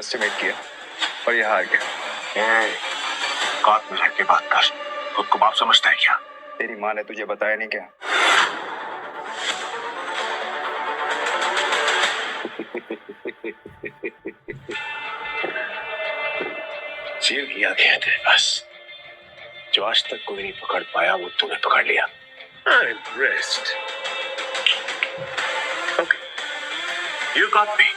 Estimate किया और ये हार गया। बात में रह के बात कर, खुद को बाप समझता है क्या? तेरी माँ ने तुझे बताया नहीं क्या? जेल किया गया तेरे पास, जो आज तक कोई नहीं पकड़ पाया वो तूने पकड़ लिया। I'm impressed. Okay. You got me.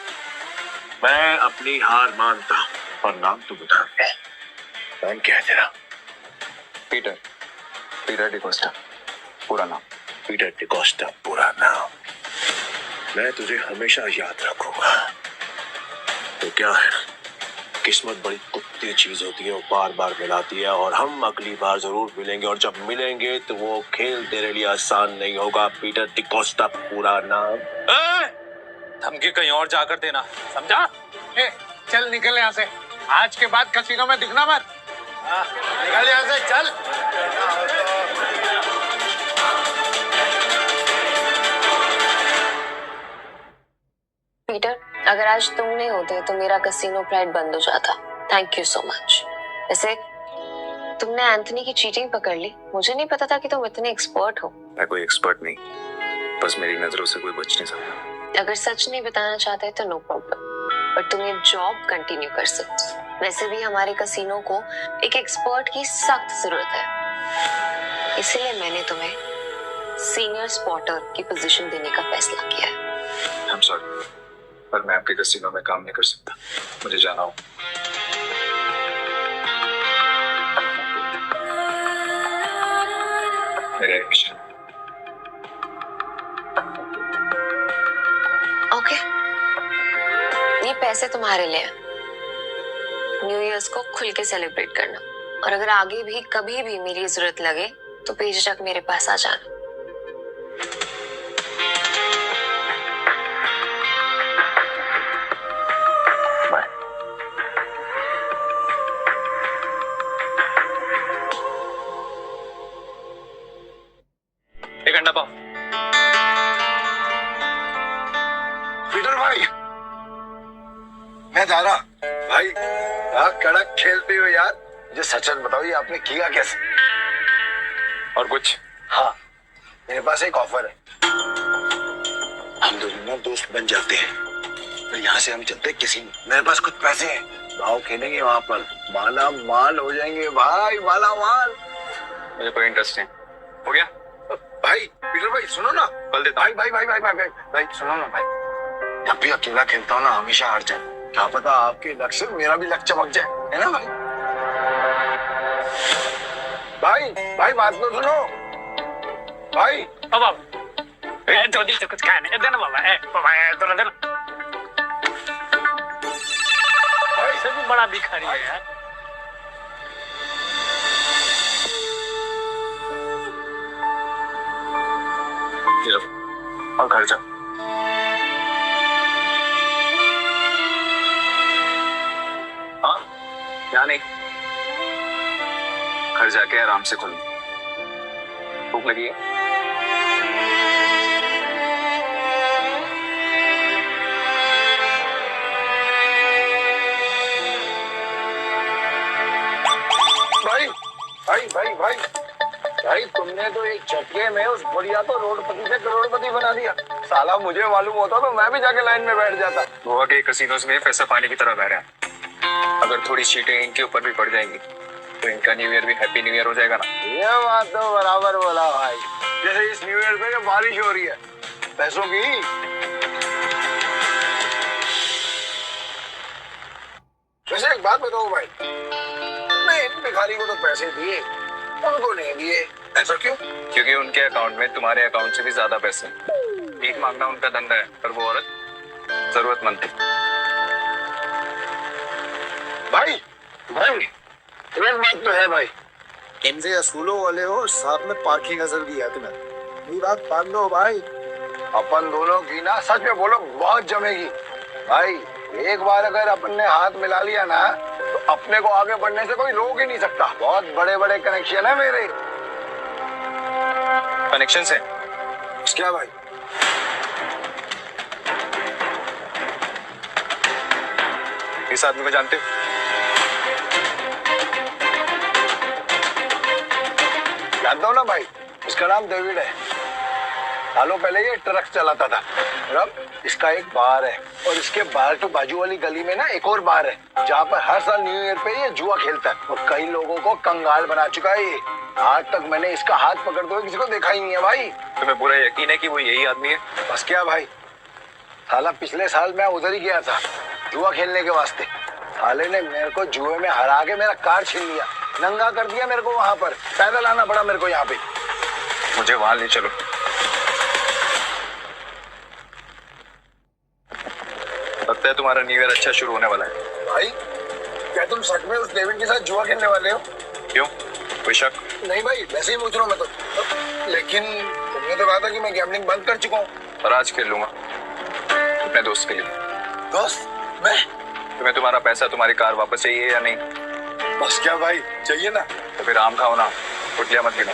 मैं अपनी हार मानता हूँ और नाम तो बता दे। नाम क्या है तेरा? पीटर, पीटर डिकोस्टा, पूरा नाम। पीटर डिकोस्टा पूरा नाम। मैं तुझे हमेशा याद रखूंगा। तो क्या है, किस्मत बड़ी कुत्ती चीज होती है, वो बार बार मिलाती है और हम अगली बार जरूर मिलेंगे, और जब मिलेंगे तो वो खेल तेरे लिए आसान नहीं होगा। पीटर डिकोस्टा पूरा नाम। धमकी कहीं और जाकर देना, समझा? चल निकल यहाँ से, आज के बाद कसीनो में दिखना मत। निकल यहाँ से, चल। पीटर, अगर आज तुम नहीं होते तो मेरा कसीनो प्राइड बंद हो जाता। Thank you so much. वैसे तुमने एंथनी की चीटिंग पकड़ ली, मुझे नहीं पता था कि तुम इतने एक्सपर्ट हो। मैं कोई एक्सपर्ट नहीं, बस मेरी नजरों से कोई बच नहीं सकता। अगर सच नहीं बताना चाहते तो नो प्रॉब्लम, पर तुम ये जॉब कंटिन्यू कर सकते हो। वैसे भी हमारे कसीनो को एक एक्सपर्ट की सख्त जरूरत है, इसलिए मैंने तुम्हें सीनियर स्पॉटर की पोजीशन देने का फैसला किया है। I'm sorry, पर मैं आपके कसीनो में काम नहीं कर सकता, मुझे जाना हो। मेरा एक मिशन। ओके, ये पैसे तुम्हारे लिए हैं। न्यू ईयर्स को खुल के सेलिब्रेट करना, और अगर आगे भी कभी भी मेरी जरूरत लगे तो बेझिझक मेरे पास आ जाना। एक अंडा पाव। पीटर भाई, मैं जा रहा। भाई क्या कड़क खेलते हो यार, मुझे सच सच बताओ, ये आपने किया कैसे? और कुछ? हाँ, मेरे पास एक ऑफर है। हम दोनों ना दोस्त बन जाते हैं, फिर यहाँ से हम चलते हैं किसी में। मेरे पास कुछ पैसे हैं, गाँव खेलेंगे वहां पर, माला माल हो जाएंगे भाई, माला माल। मुझे कोई इंटरेस्ट नहीं। हो गया? भाई पीटर भाई सुनो ना। कल देता। भाई भाई भाई भाई भाई भाई भाई सुनो ना भाई, जब भी अकेला खेलता हूँ ना हमेशा हार जाए। क्या पता आपके लक से मेरा भी लक चमक जाए, है ना भाई? भाई भाई बात तो सुनो भाई। बाबा, तो दिल से कुछ खाने देना बाबा, बाबा तो देना। भाई से भी बड़ा भिखारी है यार। और घर जा। हाँ, यहाँ नहीं, घर जाके आराम से खुल। भूख लगी है? भाई भाई भाई भाई भाई, तुमने तो एक झटके में उस बुढ़िया को रोडपति से करोड़पति बना दिया। साला मुझे मालूम होता तो मैं भी जाके लाइन में बैठ जाता। गोवा के कसीनोज में पैसा पानी की तरह बह रहा है। अगर थोड़ी चीटें इनके ऊपर भी पड़ जाएंगी तो इनका न्यू ईयर भी हैप्पी न्यू ईयर हो जाएगा ना। ये बात तो बराबर बोला भाई, जैसे इस न्यू ईयर पे जो बारिश हो रही है पैसों की। वैसे एक बात बताओ भाई, मैं इन भिखारी को तो पैसे दिए, उनको नहीं दिए, ऐसा क्यों? क्योंकि उनके अकाउंट में तुम्हारे अकाउंट से भी ज्यादा पैसे हैं। भीख मांगना उनका धंधा है, पर वो औरत जरूरतमंद थी। भाई भाई एक बात तो है भाई, इनसे असूलों वाले हो, साथ में पार्किंग असल भी है तुम्हें। ये बात मान लो भाई, अपन दोनों की ना सच में बोलो बहुत जमेगी भाई। एक बार अगर अपन ने हाथ मिला लिया ना तो अपने को आगे बढ़ने से कोई रोक ही नहीं सकता। बहुत बड़े बड़े कनेक्शन है मेरे। कनेक्शन से क्या भाई? इस आदमी को जानते हो? जानता हूँ ना भाई, इसका नाम डेविड है। सालों पहले ये ट्रक चलाता था। और अब इसका एक बार है और इसके बाहर के बाजू वाली गली में ना एक और बार है जहाँ पर हर साल न्यू ईयर पे ये जुआ खेलता है और कई लोगों को कंगाल बना चुका है ये। आज तक मैंने इसका हाथ पकड़ते हुए किसी को देखा ही नहीं है भाई। तुम्हें पूरा यकीन है कि वो यही आदमी है? बस क्या भाई, साला पिछले साल मैं उधर ही गया था जुआ खेलने के वास्ते। साले ने मेरे को जुए में हरा के मेरा कार छीन लिया, नंगा कर दिया मेरे को। वहां पर पैदल आना पड़ा मेरे को यहाँ पे। मुझे वहां ले चलो। लगता है तुम्हारा न्यू ईयर अच्छा शुरू होने वाला है। भाई क्या तुम सच में उस डेविड के साथ जुआ खेलने वाले हो? क्यों, कोई शक? नहीं भाई, वैसे ही पूछ रहा हूँ मैं तो। लेकिन तुमने तो कहा था कि मैं गैम्बलिंग बंद कर चुका हूँ। और आज खेल लूंगा अपने दोस्त के लिए। दोस्त? मैं? तुम्हें तुम्हारा पैसा, तुम्हारी कार वापस चाहिए या नहीं? बस क्या भाई, चाहिए ना। तो फिर आम खाओ ना, गुटलियां मत गिनो।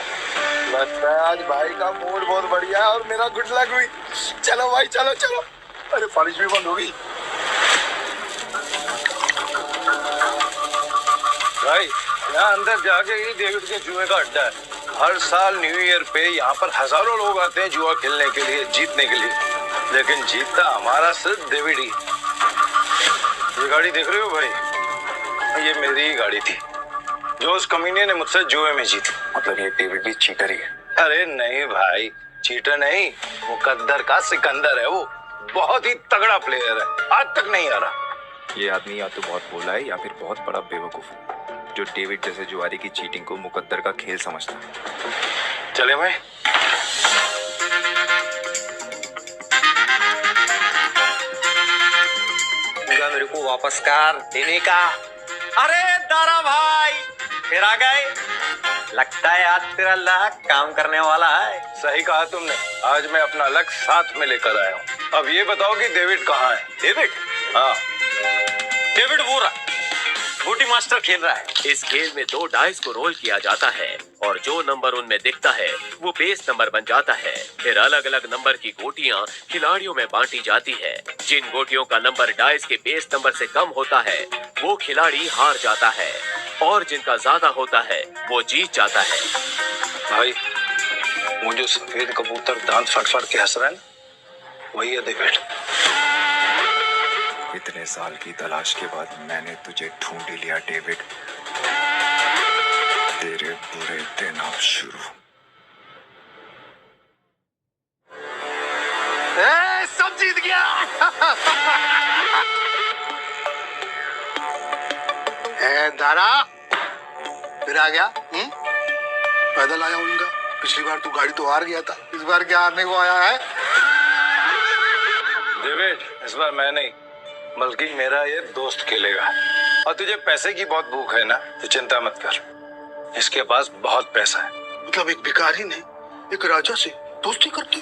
लगता है आज भाई का मूड बहुत बढ़िया है और मेरा गुड लक हुई। चलो भाई, चलो चलो। अरे बारिश भी बंद हो गई। भाई यहाँ अंदर जाके ही डेविड के जुए का अड्डा है। हर साल न्यू ईयर पे यहाँ पर हजारों लोग आते हैं जुआ खेलने के लिए, जीतने के लिए। लेकिन जीतता हमारा सिर्फ डेविड ही। ये गाड़ी देख रहे हो भाई, ये मेरी ही गाड़ी थी जो उस कमीने ने मुझसे जुए में जीती। मतलब ये डेविड भी चीटर ही है? अरे नहीं भाई, चीटर नहीं, मुकद्दर का सिकंदर है वो। बहुत ही तगड़ा प्लेयर है, आज तक नहीं आ रहा। ये आदमी या तो बहुत भोला है या फिर बहुत बड़ा बेवकूफ है जो डेविड जैसे जुआरी की चीटिंग को मुकद्दर का खेल समझता है। चले भाई। मेरे को वापस कर देने का। अरे दारा भाई फिर आ गए। लगता है आज तेरा लक काम करने वाला है। सही कहा तुमने, आज मैं अपना लक साथ में लेकर आया हूँ। अब ये बताओ कि डेविड कहाँ है? डेविड? हाँ, डेविड वो रहा, गोटी मास्टर खेल रहा है। इस खेल में 2 डाइस को रोल किया जाता है और जो नंबर उनमें दिखता है वो बेस नंबर बन जाता है। फिर अलग अलग नंबर की गोटियां खिलाड़ियों में बांटी जाती है। जिन गोटियों का नंबर डाइस के बेस नंबर से कम होता है वो खिलाड़ी हार जाता है और जिनका ज्यादा होता है वो जीत जाता है। भाई वो जो सफेद कबूतर दांत फट के हंस रहा है ना, वही है डेविड। इतने साल की तलाश के बाद मैंने तुझे ढूंढ लिया डेविड। तेरे बुरे दिन अब शुरू। सब जीत गया। दारा फिर आ गया। पैदल आया उनका। पिछली बार तू गाड़ी तो हार गया था, इस बार क्या हारने को आया है? डेविड इस बार मैं नहीं बल्कि मेरा ये दोस्त खेलेगा। और तुझे पैसे की बहुत भूख है ना, तो चिंता मत कर, इसके पास बहुत पैसा है। मतलब एक भिखारी ने एक राजा से दोस्ती करती?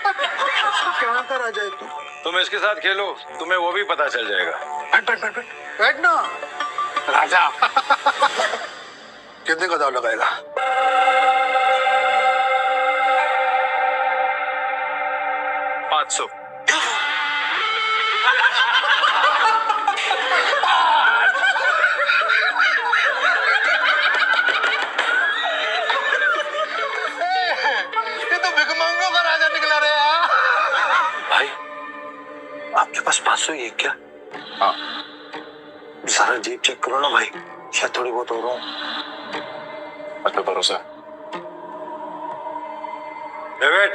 कहाँ का राजा है तू? तुम इसके साथ खेलो, तुम्हें वो भी पता चल जाएगा। बैठ ना राजा। कितने का दाव लगाएगा? 500। ये तो भिखमंगों का राजा निकला रे। भाई आपके पास 500 ही है क्या? हाँ। सारा जेब चेक करो ना भाई, शायद थोड़ी बहुत हो रहा हूँ। मतलब भरोसा? डेविड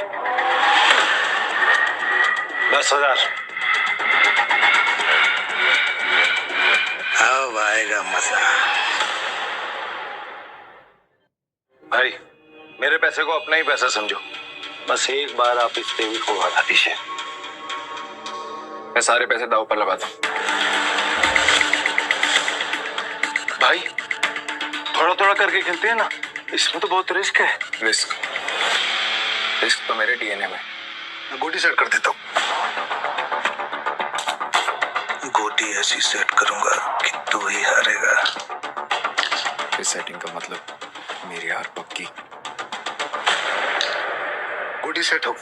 10,000। अब आएगा मजा। भाई मेरे पैसे को अपना ही पैसा समझो, बस एक बार आप इस डेविड को हटा दीजिए। मैं सारे पैसे दाव पर लगाता हूँ। भाई थोड़ा थोड़ा करके खेलते हैं ना, इसमें तो बहुत रिस्क है। रिस्क? रिस्क तो मेरे डीएनए में। मैं गोटी सेट कर देता हूँ। गोटी ऐसी सेट करूंगा कि तू ही हारेगा। इस सेटिंग का मतलब मेरी हार पक्की। गोटी सेट हो।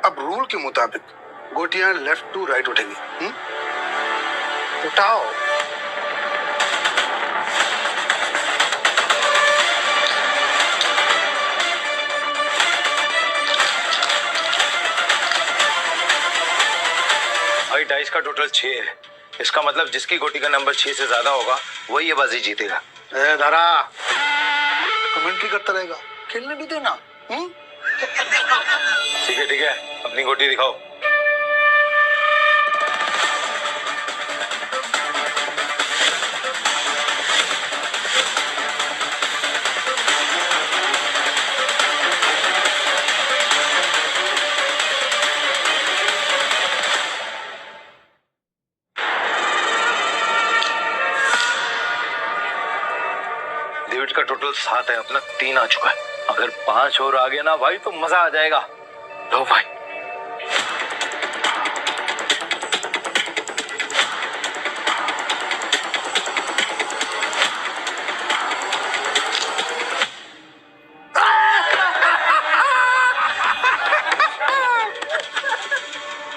अब रूल के मुताबिक गोटियां लेफ्ट टू राइट उठेंगी। उठाओ। भाई डाइस का टोटल 6 है। इसका मतलब जिसकी गोटी का नंबर 6 से ज्यादा होगा वही ये बाजी जीतेगा। ए दारा, कमेंट्री करता रहेगा, खेलने भी देना। ठीक है, अपनी गोटी दिखाओ। डेविड का टोटल 7 है, अपना 3 आ चुका है। अगर 5 और आ गया ना भाई तो मजा आ जाएगा। लो भाई।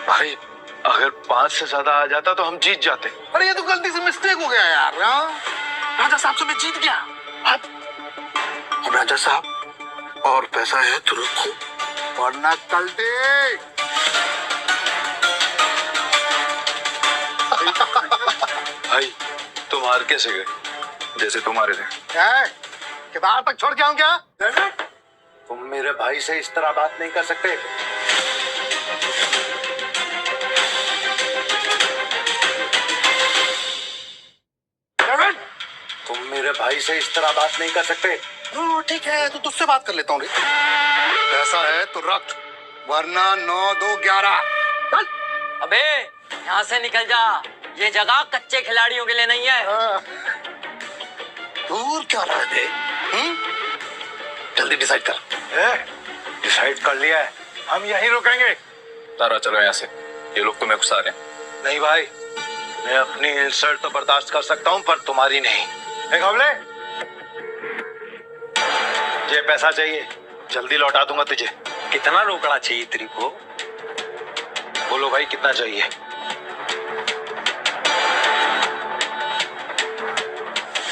भाई अगर 5 से ज्यादा आ जाता तो हम जीत जाते। अरे ये तो गलती से मिस्टेक हो गया यार। राजा साहब से मैं जीत गया। अब राजा साहब और पैसा है तो रखो, वरना कल दे। भाई तुम हार कैसे गए? जैसे तुम्हारे थे। किताब तक छोड़ के आऊं क्या? तुम मेरे भाई से इस तरह बात नहीं कर सकते। तुम मेरे भाई से इस तरह बात नहीं कर सकते। ठीक है, तो तुझसे बात कर लेता हूँ रे। पैसा है तो रख, वरना 9, 2, 11। चल। अबे यहाँ से निकल जा, ये जगह कच्चे खिलाड़ियों के लिए नहीं है। दूर क्या रहा है? जल्दी डिसाइड कर। डिसाइड कर लिया है, हम यहीं रुकेंगे। तारा चलो यहाँ से, ये लोग तुम्हें गुस्सा रहे हैं। नहीं भाई, मैं अपनी इंसल्ट तो बर्दाश्त कर सकता हूँ पर तुम्हारी नहीं। घबले, ये पैसा चाहिए, जल्दी लौटा दूंगा तुझे। कितना रोकड़ा चाहिए तेरे को? बोलो भाई कितना चाहिए?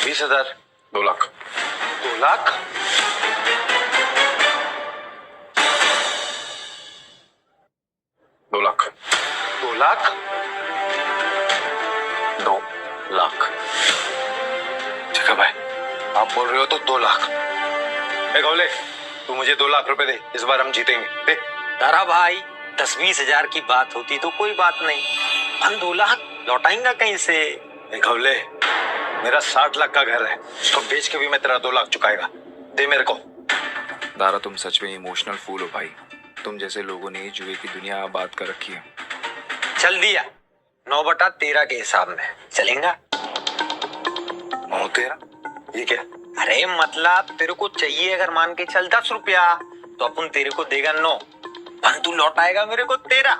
20,000। 2 लाख। 2 लाख? 2 लाख। 2 लाख? 2 लाख। ठीक है भाई, आप बोल रहे हो तो 2 लाख। घबले, तू मुझे 2 लाख रुपए दे, इस बार हम जीतेंगे। दे। तारा भाई 10-20 हजार की बात होती तो कोई बात नहीं, हम 2 लाख लौटाएंगा कहीं से? घबले, मेरा 60 लाख का घर है, उसको बेच के भी मैं तेरा 2 लाख चुकाएगा। दे मेरे को। दारा तुम सच में इमोशनल फूल हो भाई। तुम जैसे लोगों ने जुए की दुनिया बात कर रखी है। चल दिया, 9/13 के हिसाब में चलेगा। 9/13? ये क्या? अरे मतलब तेरे को चाहिए अगर मान के चल 10 रुपया तो अपन तेरे को देगा 9, पर तू लौटाएगा मेरे को 13,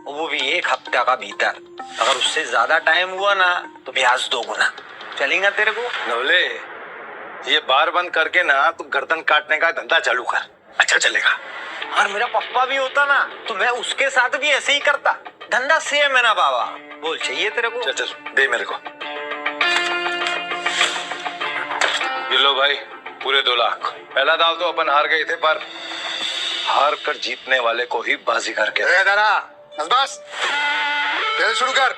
वो भी 1 हफ्ता का भीतर। अगर उससे ज्यादा टाइम हुआ ना तो ब्याज 2 गुना। चलेगा तेरे को? नवले, ये बार बंद करके ना तू गर्दन काटने का धंधा चालू कर, अच्छा चलेगा। और मेरा पप्पा भी होता ना तो मैं उसके साथ भी ऐसे ही करता। धंधा सेम है ना बाबा। बोल चाहिए तेरे को? चल दे मेरे को। ये लो भाई, पूरे 2 लाख। पहला दाव तो अपन हार गए थे, पर हार कर जीतने वाले को ही बाजी करके। बस खेल शुरू कर।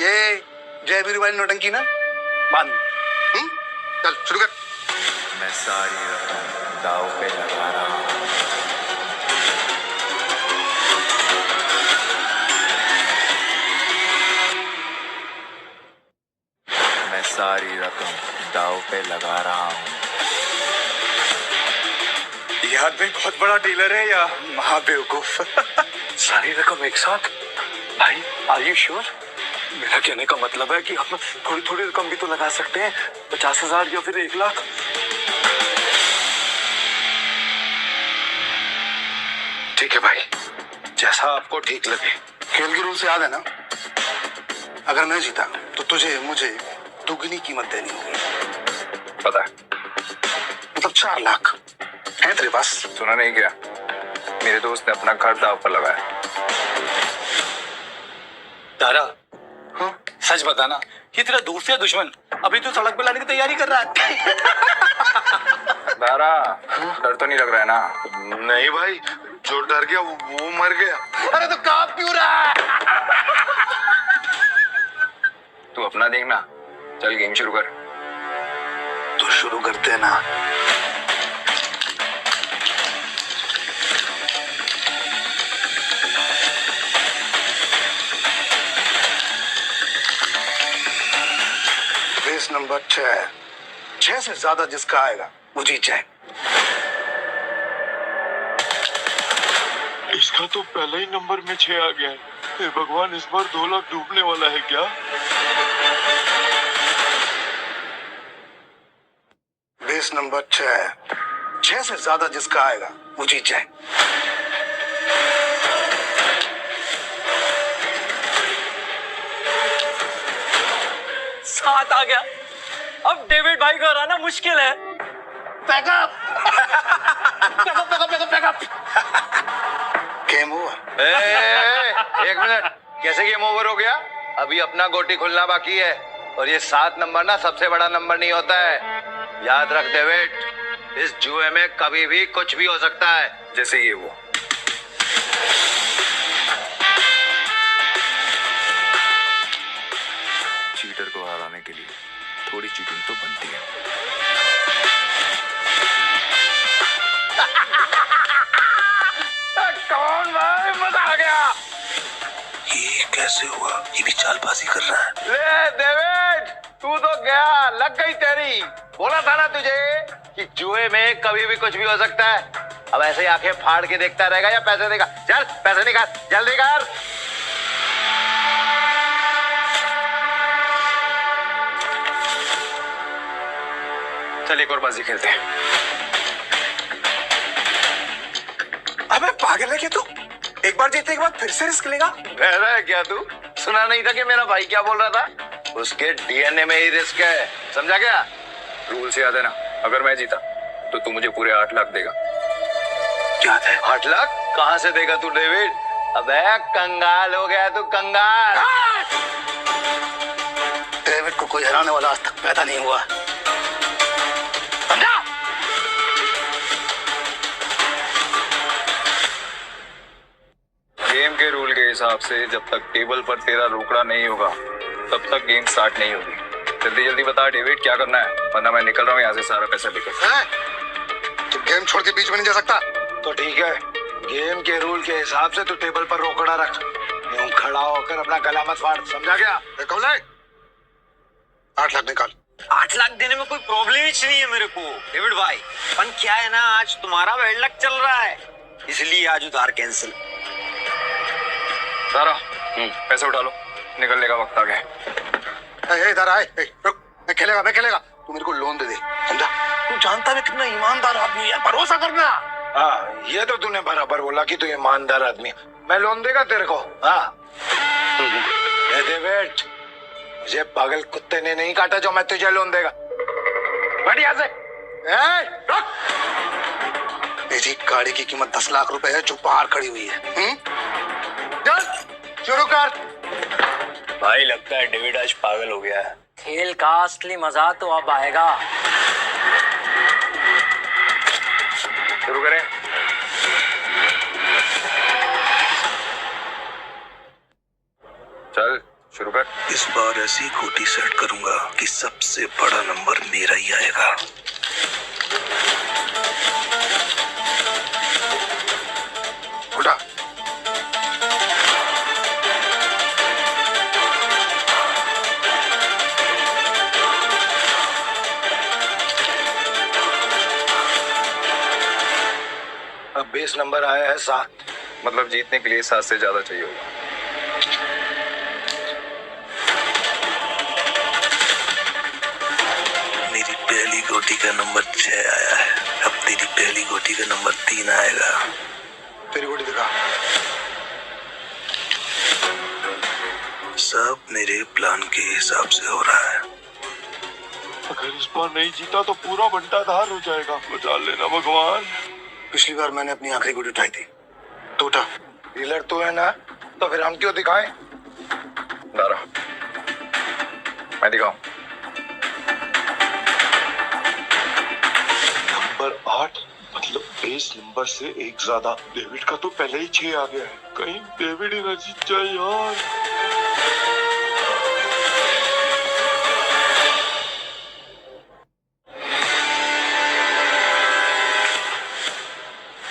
ये जयवीर वाली नौटंकी ना बंद। चल शुरू कर। मैं सारी रकम दाव पे लगा रहा हूँ। मैं सारी रकम दाव पे लगा रहा हूँ। ये आदमी बहुत बड़ा डीलर है या महाबेवकूफ? सारी रकम एक साथ? भाई आर यू श्योर? मेरा कहने का मतलब है कि हम थोड़ी थोड़ी रकम भी तो लगा सकते हैं, 50,000 या फिर 1 लाख। ठीक है भाई, जैसा आपको ठीक लगे। खेल के रूल से याद है ना, अगर मैं जीता तो तुझे मुझे दुगनी कीमत देनी होगी। पता है, मतलब 4 लाख है तेरे पास? सुना नहीं क्या? मेरे दोस्त ने अपना घर दाव पर लगाया। तारा, सच बताना, ये तेरा दोस्त या दुश्मन अभी तो सड़क पे लाने की तैयारी कर रहा है। दारा, डर तो नहीं लग रहा है ना? नहीं भाई, जो डर गया वो मर गया। अरे तो कांप क्यों रहा है? तू अपना देखना, चल गेम शुरू कर। तो शुरू करते हैं ना। बेस नंबर 6 से ज्यादा जिसका आएगा वो जीत जाए। इसका तो पहले ही नंबर में 6 आ गया है। हे भगवान, इस बार 2 लाख डूबने वाला है क्या? बेस नंबर 6 से ज्यादा जिसका आएगा वो जीत जाए। सात आ गया। अब डेविड भाई को हराना मुश्किल है। Backup game over. एक मिनट, कैसे गेम ओवर हो गया? अभी अपना गोटी खुलना बाकी है, और ये 7 नंबर ना सबसे बड़ा नंबर नहीं होता है। याद रख डेविड, इस जुए में कभी भी कुछ भी हो सकता है। जैसे ये वो। चीटर को हराने के लिए थोड़ी चीटिंग तो बनती है। कौन भाई, मजा आ गया। ये कैसे हुआ? ये भी चालबाजी कर रहा है। ले डेविड, तू तो गया, लग गई तेरी। बोला था ना तुझे कि जुए में कभी भी कुछ भी हो सकता है। अब ऐसे ही आंखें फाड़ के देखता रहेगा या पैसे देगा? चल पैसे निकाल, जल्दी कर। चल एक और बाजी खेलते हैं। अबे पागल है क्या तू? एक बार जीतने के बाद फिर से रिस्क लेगा? बहरा है क्या तू? सुना नहीं था कि मेरा भाई क्या बोल रहा था? उसके डीएनए में ही रिस्क है, समझा क्या? रूल से याद है ना, अगर मैं जीता तो तू मुझे पूरे 8 लाख देगा। याद है। 8 लाख कहाँ से देगा तू डेविड? अबे कंगाल हो गया तू, कंगाल। डेविड को कोई हराने वाला आज तक पैदा नहीं हुआ। गेम के रूल के हिसाब से जब तक टेबल पर तेरा रोकड़ा नहीं होगा तब तक गेम स्टार्ट नहीं होगी। जल्दी जल्दी बता डेविड, क्या करना है, वरना मैं निकल रहा हूँ यहाँ से सारा पैसा लेकर। तू गेम छोड़ के बीच में नहीं जा सकता। तो ठीक है, गेम के रूल के हिसाब से तू टेबल पर रोकड़ा रख। यूं खड़ा होकर अपना गला मत फाड़, समझा क्या? कौन है? 8 लाख निकाल। 8 लाख देने में कोई प्रॉब्लम ही नहीं है मेरे को डेविड भाई। पर क्या है ना, आज तुम्हारा बैड लक चल रहा है, इसलिए आज उधार कैंसिल। सारा पैसे उठा लो, निकलने का वक्त आ गया। इधर आए। रुक, मैं खेलेगा। तू मेरे को लोन दे दे, समझा? तू जानता है कितना ईमानदार आदमी है, भरोसा करना। हाँ, ये तो तूने बराबर बोला कि तू ईमानदार आदमी। मैं लोन देगा तेरे को? हाँ। डेविड, मुझे पागल कुत्ते ने नहीं काटा जो मैं तुझे लोन देगा। बैठ यहाँ से। मेरी गाड़ी की कीमत 10 लाख रुपए है जो बाहर खड़ी हुई है। चल शुरू कर। भाई लगता है डेविड आज पागल हो गया है। खेल का असली मजा तो अब आएगा। शुरू करें। चल शुरू कर। इस बार ऐसी गोटी सेट करूंगा कि सबसे बड़ा नंबर मेरा ही आएगा। उठा। अब बेस नंबर आया है 7। मतलब जीतने के लिए 7 से ज्यादा चाहिए होगा। मेरी पहली गोटी का नंबर 6 आया है। अब तेरी पहली गोटी का नंबर 3 आएगा। तेरी गोटी दिखा। सब मेरे प्लान के हिसाब से हो रहा है। अगर इस बार नहीं जीता तो पूरा बंटाधार हो जाएगा। बचा लेना भगवान। पिछली बार मैंने अपनी आखिरी गोटी उठाई थी, तो उठा। डीलर तू है ना, तो फिर हम क्यों दिखाएं? दारा, मैं दिखाऊं? नंबर 8 मतलब बेस नंबर से एक ज्यादा। डेविड का तो पहले ही 6 आ गया है, कहीं डेविड ही ना जीत जाए यार।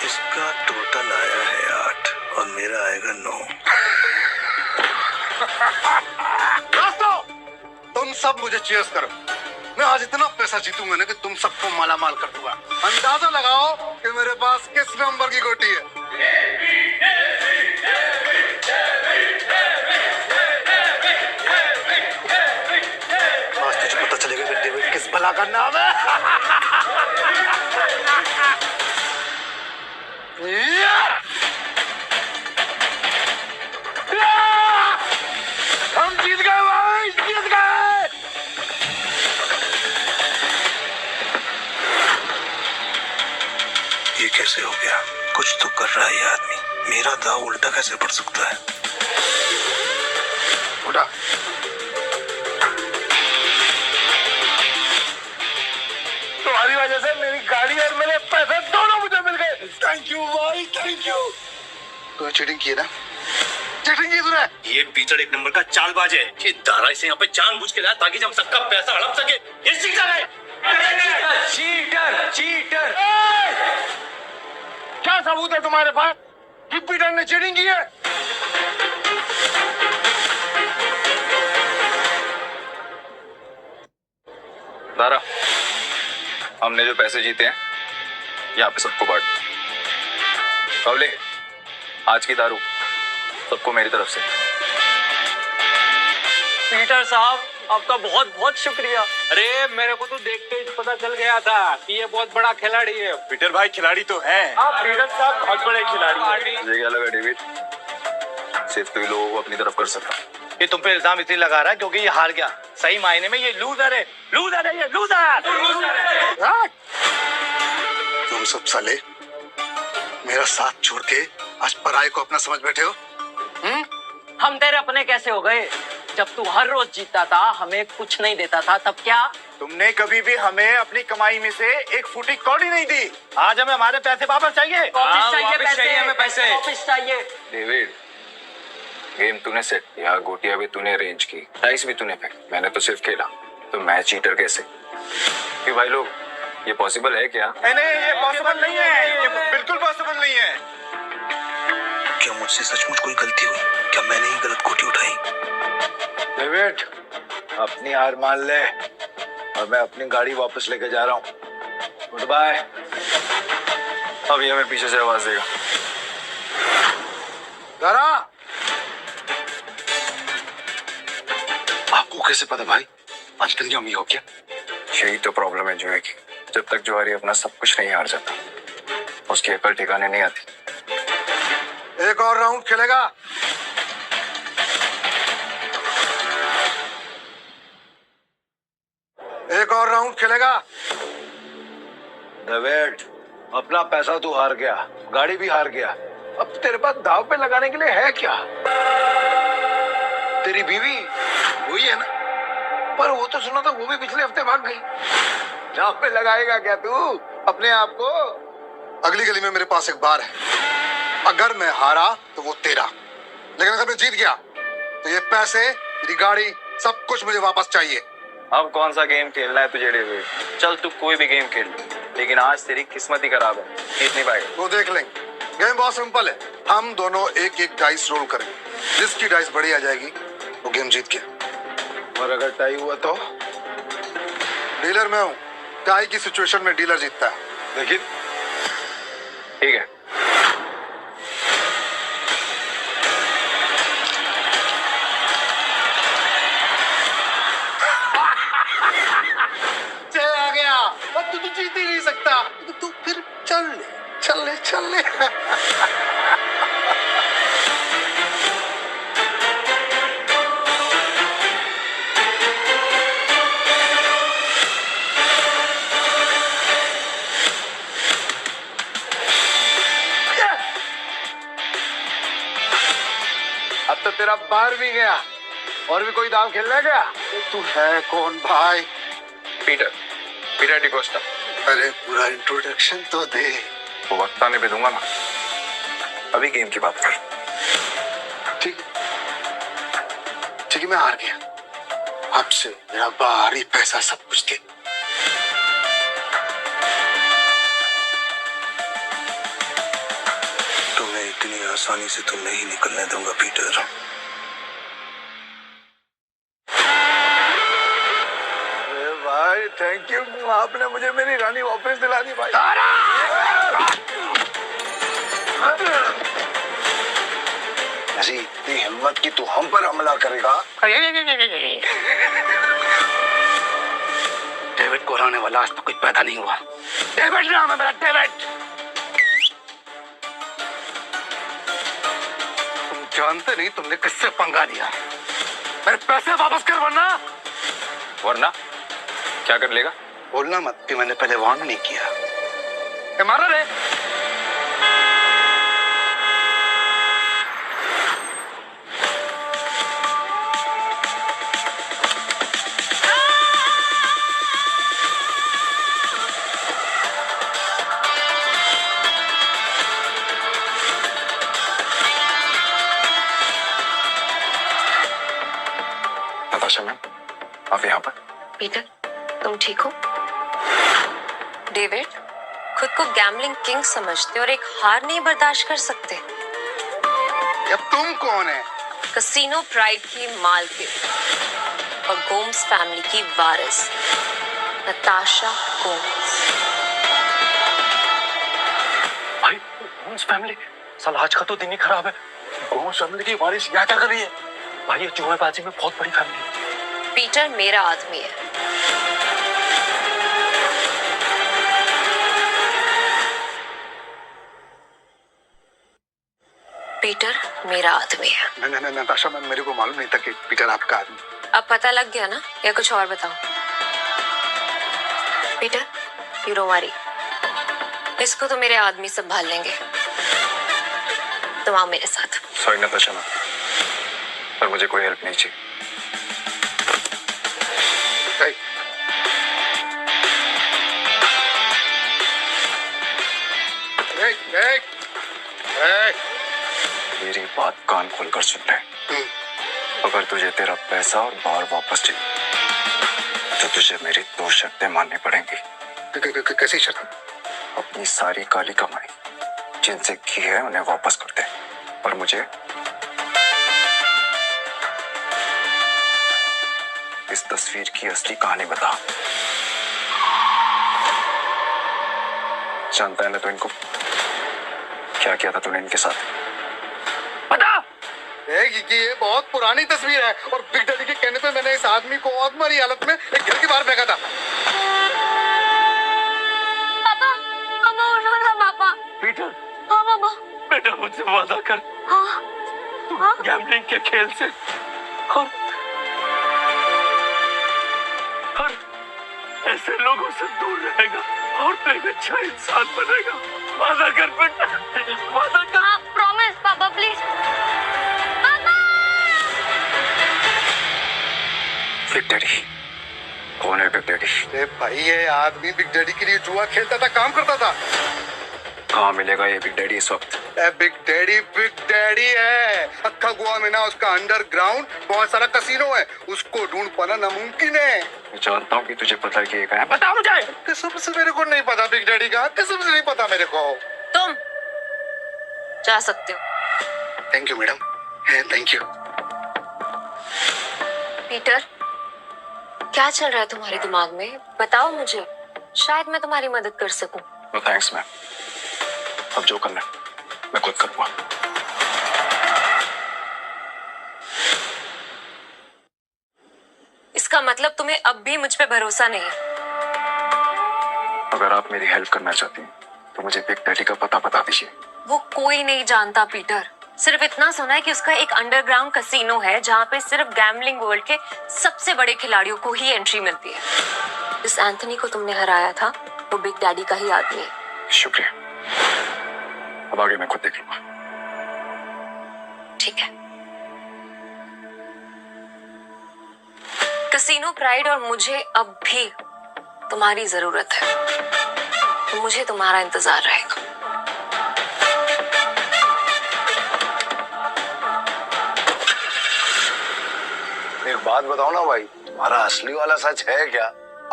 इसका टोटल आया है 8 और मेरा आएगा 9। दोस्तों, तुम सब मुझे चीयर्स करो। मैं आज इतना पैसा जीतूंगा ना कि तुम सबको मालामाल कर दूंगा। अंदाजा लगाओ कि मेरे पास किस नंबर की गोटी है। आज तुझे पता चलेगा कि डेविड किस भला का नाम है। हम जीत गए भाई, जीत गए। ये कैसे हो गया? कुछ तो कर रहा है ये आदमी। मेरा दाव उल्टा कैसे पड़ सकता है? उठा। तुम्हारी वजह से मेरी गाड़ी और मेरे पैसे दोनों मुझे मिल गए। थैंक यू भाई, थैंक यू। तूने चीटिंग की ना? चीटिंग की तूने? ये पीटर एक नंबर का चालबाज है। ये दारा इसे यहाँ पे जानबूझ के लाया ताकि हम सबका पैसा हड़प सके। ये चीटर है। Cheater cheater. क्या सबूत है तुम्हारे पास कि पीटर ने चीटिंग की है? दारा, हमने जो पैसे जीते हैं यहाँ पे सबको बांट। कवले, आज की दारू सबको मेरी तरफ से। पीटर साहब, आपका बहुत बहुत शुक्रिया। अरे मेरे को तो देखते ही पता चल गया था कि ये बहुत बड़ा खिलाड़ी है। पीटर भाई खिलाड़ी तो है। आप पीटर साहब बहुत बड़े खिलाड़ी हैं। मुझे क्या लगा डेविड, सिर्फ तू ही लोगों को अपनी तरफ कर सकता। ये तुम पे इल्जाम इसलिए लगा रहा है क्योंकि ये हार गया। सही मायने में ये लूजर है, लूजर है, ये लूजर। तुम सब साले मेरा साथ छोड़ के आज पराये को अपना समझ बैठे हो। हम तेरे अपने कैसे हो गए? जब तू हर रोज जीतता था, हमें कुछ नहीं देता था, तब क्या? तुमने कभी भी हमें अपनी कमाई में से एक फूटी कौड़ी नहीं दी। आज हमें हमारे पैसे वापस चाहिए। वापस चाहिए वापस चाहिए हमें पैसे। वापस चाहिए। डेविड, गेम तूने सेट किया, गोटियां भी तूने अरेंज की, डाइस भी तूने फेंकी, मैंने तो सिर्फ खेला। तो मैं चीटर कैसे? कि भाई लोग, ये पॉसिबल है क्या? नहीं, ये पॉसिबल नहीं है। ये बिल्कुल पॉसिबल नहीं है। क्या मुझसे सचमुच कोई गलती हुई? क्या मैंने ही गलत गोटी उठाई? डेविड, अपनी हार मान ले और मैं अपनी गाड़ी वापस लेके जा रहा हूँ। Good bye. अभी हमें पीछे से आवाज देगा। जरा, आपको कैसे पता भाई? अंतर्यामी हो क्या? यही तो प्रॉब्लम है जुए की। जब तक जुआरी अपना सब कुछ नहीं हार जाता, उसकी अकल ठिकाने नहीं आती। एक और राउंड खेलेगा? एक और राउंड खेलेगा? डेविड, अपना पैसा तू हार गया, गाड़ी भी हार गया। अब तेरे पास दाव पे लगाने के लिए है क्या? तेरी बीवी वही है ना? पर वो तो सुना था वो भी पिछले हफ्ते भाग गई। दाव पे लगाएगा क्या तू अपने आप को? अगली गली में मेरे पास एक बार है। अगर मैं हारा तो वो तेरा, लेकिन अगर मैं जीत गया तो ये पैसे, मेरी गाड़ी, सब कुछ मुझे वापस चाहिए। अब कौन सा गेम खेलना है तुझे डेविड? चल तू कोई भी गेम खेल, लेकिन आज तेरी किस्मत ही खराब है, जीत नहीं पाएगा। वो देख लेंगे। गेम बहुत सिंपल है। हम दोनों एक एक डाइस रोल करेंगे, जिसकी डाइस बड़ी आ जाएगी वो गेम जीत गया। और अगर टाई हुआ तो डीलर मैं हूँ। टाई की सिचुएशन में डीलर जीतता है। लेकिन ठीक है। आ गया। अब तू जीत ही नहीं सकता। तू फिर चल ले। अब तो तेरा बाहर भी गया। और भी कोई दाव खेलना है क्या? तू है कौन भाई? Peter, Peter D'Costa. अरे पूरा इंट्रोडक्शन तो दे। वो वक्त आने पे दूंगा ना, अभी गेम की बात कर। ठीक है, मैं हार गया। आपसे मेरा बाहरी पैसा सब कुछ दे। तुम्हें इतनी आसानी से तो नहीं निकलने दूंगा पीटर। भाई थैंक यू, आपने मुझे मेरी रानी वापस दिला दी भाई। ऐसी इतनी हिम्मत की तू हम पर हमला करेगा? डेविड को हराने वाला आज तक कुछ पैदा नहीं हुआ। डेविड नाम है मेरा, डेविड। तुम जानते नहीं तुमने किससे पंगा लिया। मेरे पैसे वापस कर वरना क्या कर लेगा? बोलना मत कि मैंने पहले वार्न नहीं किया। मारा रे। नताशा मैम, आप यहाँ पर? पीटर, तुम ठीक हो? डेविड, खुद को गैम्बलिंग किंग समझते और एक हार नहीं बर्दाश्त कर सकते। अब तुम कौन है? कसिनो प्राइड की मालकिन और गोम्स फैमिली की वारिस नताशा गोम्स। भाई गोम्स फैमिली, साल आज का तो दिन ही खराब है। गोम्स फैमिली की वारिस यहाँ क्या कर रही है? भाई ये जुएबाजी में बहुत बड़ी फैमिली है। पीटर मेरा आदमी है। पीटर मेरा आदमी है। नहीं नताशा मैम, मेरे को मालूम नहीं था कि पीटर आपका आदमी। अब पता लग गया ना, या कुछ और बताऊं? पीटर, यू डोंट वरी, इसको तो मेरे आदमी संभाल लेंगे। तुम आओ मेरे साथ। सॉरी नताशा मैम, पर मुझे कोई हेल्प नहीं चाहिए। मेरी बात कान खोलकर सुन ले। अगर तुझे तेरा पैसा और बार वापस चाहिए तो तुझे मेरी 2 शर्तें माननी पड़ेंगी। कैसी शर्त? अपनी सारी काली कमाई जिनसे की है उन्हें वापस कर दे, पर मुझे इस तस्वीर की असली कहानी बता। जानता है ना तो इनको क्या किया था तूने इनके साथ? कि ये बहुत पुरानी तस्वीर है और बिग डैडी के कहने पे मैंने इस आदमी को औतमारी हालत में एक घर के बाहर फेंका था। पापा, पापा उठो ना पापा। पीटर, हाँ पापा। बेटा मुझसे वादा कर, हाँ गैम्बलिंग के खेल से और ऐसे लोगों से दूर रहेगा और तो एक अच्छा इंसान बनेगा। वादा कर बेटा, वादा कर। हाँ, प्रॉमिस पापा प्लीज। बिग डैडी कौन है? Big daddy? अरे भाई ये आदमी बिग डैडी के लिए जुआ खेलता था, काम करता था। कहाँ मिलेगा ये बिग डैडी इस वक्त? बिग डैडी है। अक्खा गोवा में ना उसका अंडरग्राउंड बहुत सारा कसिनो है, उसको ढूंढ पाना नामुमकिन है। मैं जानता हूँ कि तुझे पता है कि ये कहाँ है। बता मुझे। कसम से मेरे को नहीं पता बिग डैडी का, कसम से नहीं पता मेरे को। तुम जा सकते हो। Thank you madam, thank you. Peter, क्या चल रहा है तुम्हारे दिमाग में? बताओ मुझे, शायद मैं तुम्हारी मदद कर सकूं। नो थैंक्स मैम, अब जो करना है मैं खुद करूँगा। इसका मतलब तुम्हें अब भी मुझ पे भरोसा नहीं है? अगर आप मेरी हेल्प करना चाहती हैं तो मुझे बिग डैडी का पता बता दीजिए। वो कोई नहीं जानता पीटर, सिर्फ इतना सुना है कि उसका एक अंडरग्राउंड कसिनो है जहाँ पे सिर्फ गैम्बलिंग वर्ल्ड के सबसे बड़े खिलाड़ियों को ही एंट्री मिलती है। जिस एंथनी को तुमने हराया था वो बिग डैडी का ही आदमी है। शुक्रिया, अब आगे मैं खुद देख लूंगा। ठीक है। कसीनो प्राइड और मुझे अब भी तुम्हारी जरूरत है, तो मुझे तुम्हारा इंतजार रहेगा। एक बात बताओ ना भाई, तुम्हारा असली वाला सच है क्या?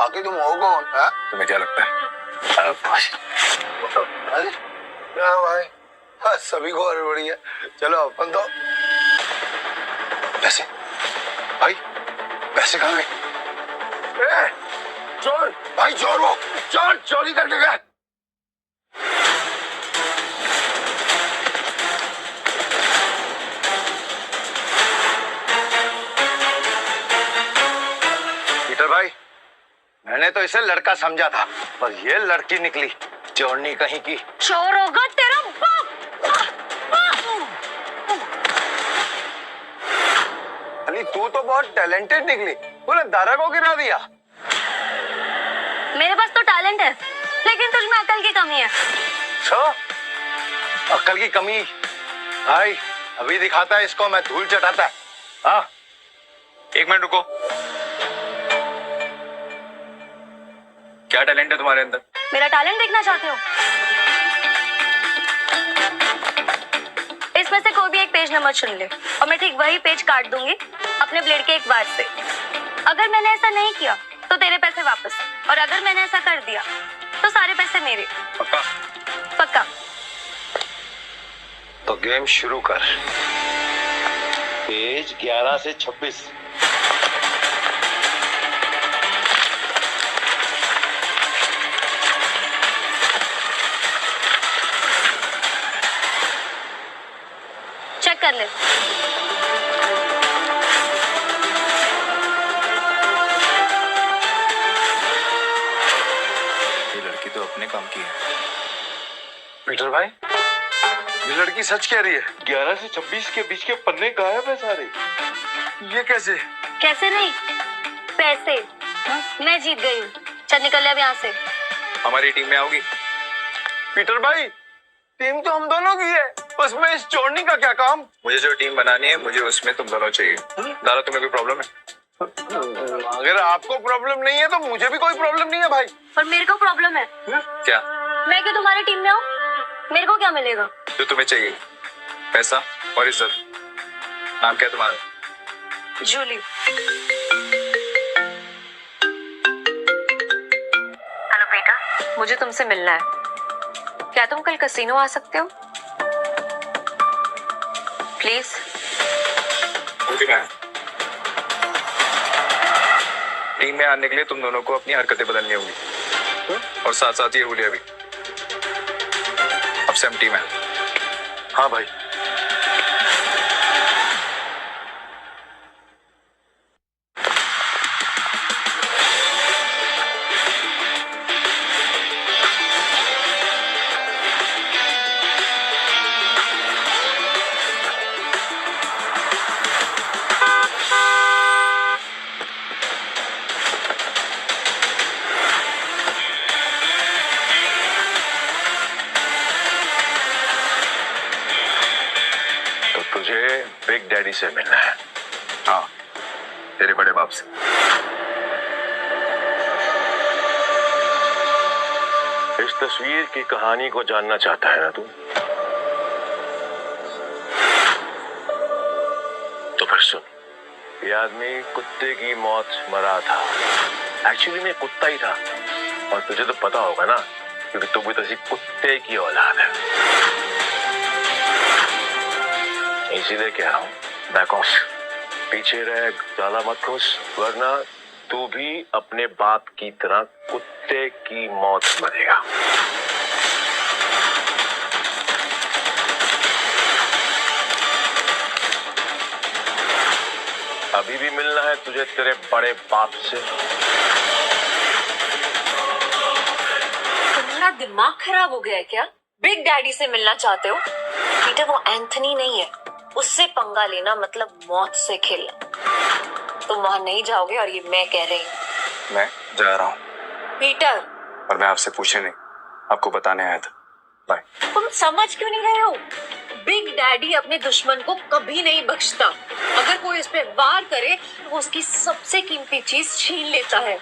आखिर तुम हो कौन? हाँ? तुम्हें क्या लगता है? अरे क्या भाई, हाँ, सभी को हड़बड़ी है। चलो अपन तो पैसे, भाई पैसे कहाँ गए? चोर भाई, चोर वो चोर चोरी करके गए। पीटर भाई, मैंने तो इसे लड़का समझा था, पर ये लड़की निकली चोरनी कहीं की। चोर होगा तेरा बाप। अरे तू तो बहुत टैलेंटेड निकली, तूने दारा को गिरा दिया। मेरे पास तो टैलेंट है, लेकिन तुझ में अकल की कमी है। अकल की कमी? भाई अभी दिखाता है इसको, मैं धूल चटाता है। हाँ, एक मिनट रुको। क्या टैलेंट है तुम्हारे अंदर? मेरा टैलेंट देखना चाहते हो? इसमें से कोई भी एक पेज नंबर चुन ले और मैं ठीक वही पेज काट दूंगी अपने ब्लेड के एक वार से। अगर मैंने ऐसा नहीं किया तो तेरे पैसे वापस, और अगर मैंने ऐसा कर दिया तो सारे पैसे मेरे। पक्का? पक्का। तो गेम शुरू कर। पेज 11 से 26। चेक कर ले। ये लड़की तो अपने काम की है। पीटर भाई, ये लड़की सच कह रही है। 11 से 26 के बीच के पन्ने गायब है सारे। ये कैसे? कैसे नहीं, पैसे। मैं जीत गई हूँ, चल निकल ले अब यहाँ से। हमारी टीम में आओगी? पीटर भाई, टीम तो हम दोनों की है, उसमें इस चोरनी का क्या काम? मुझे जो टीम बनानी है, मुझे उसमें तुम दोनों चाहिए। दारा, तुम्हें कोई प्रॉब्लम है? अगर आपको प्रॉब्लम नहीं है तो मुझे भी कोई प्रॉब्लम नहीं है भाई। पर मेरे को प्रॉब्लम है। क्या? मैं क्यों तुम्हारी टीम में आऊँ? मेरे को क्या मिलेगा? जो तुम्हें चाहिए, पैसा और इज्जत। नाम क्या तुम्हारा? जूली। हेलो बेटा, मुझे तुमसे मिलना है। क्या तुम कल कसीनो आ सकते हो? प्लीज। टीम में आने के लिए तुम दोनों को अपनी हरकतें बदलनी होगी, और साथ साथ ये हुलिया भी। अब से हम टीम है। हाँ भाई। तुझे बिग डैडी से मिलना है। हाँ, तेरे बड़े बाप से। इस तस्वीर की कहानी को जानना चाहता है ना तू? तो फिर सुन, ये आदमी कुत्ते की मौत मरा था। एक्चुअली में कुत्ता ही था, और तुझे तो पता होगा ना, क्योंकि तू भी किसी कुत्ते की औलाद है। इसीलिए कह रहा हूँ, बैक ऑफ, पीछे रह, ज्यादा मत घुस, वरना तू भी अपने बाप की तरह कुत्ते की मौत मरेगा। अभी भी मिलना है तुझे तेरे बड़े बाप से? तुम्हारा दिमाग खराब हो गया है क्या? बिग डैडी से मिलना चाहते हो? पीटर, वो एंथनी नहीं है, उससे पंगा लेना मतलब मौत से खेलना। तुम वहां नहीं जाओगे, और ये मैं कह रही हूँ। मैं जा रहा हूँ। पीटर, और मैं आपसे पूछने नहीं, आपको बताने आया था। बाय। तुम समझ क्यों नहीं रहे हो? बिग डैडी अपने दुश्मन को कभी नहीं बख्शता। अगर कोई इस पे वार करे तो वो उसकी सबसे कीमती चीज छीन लेता है।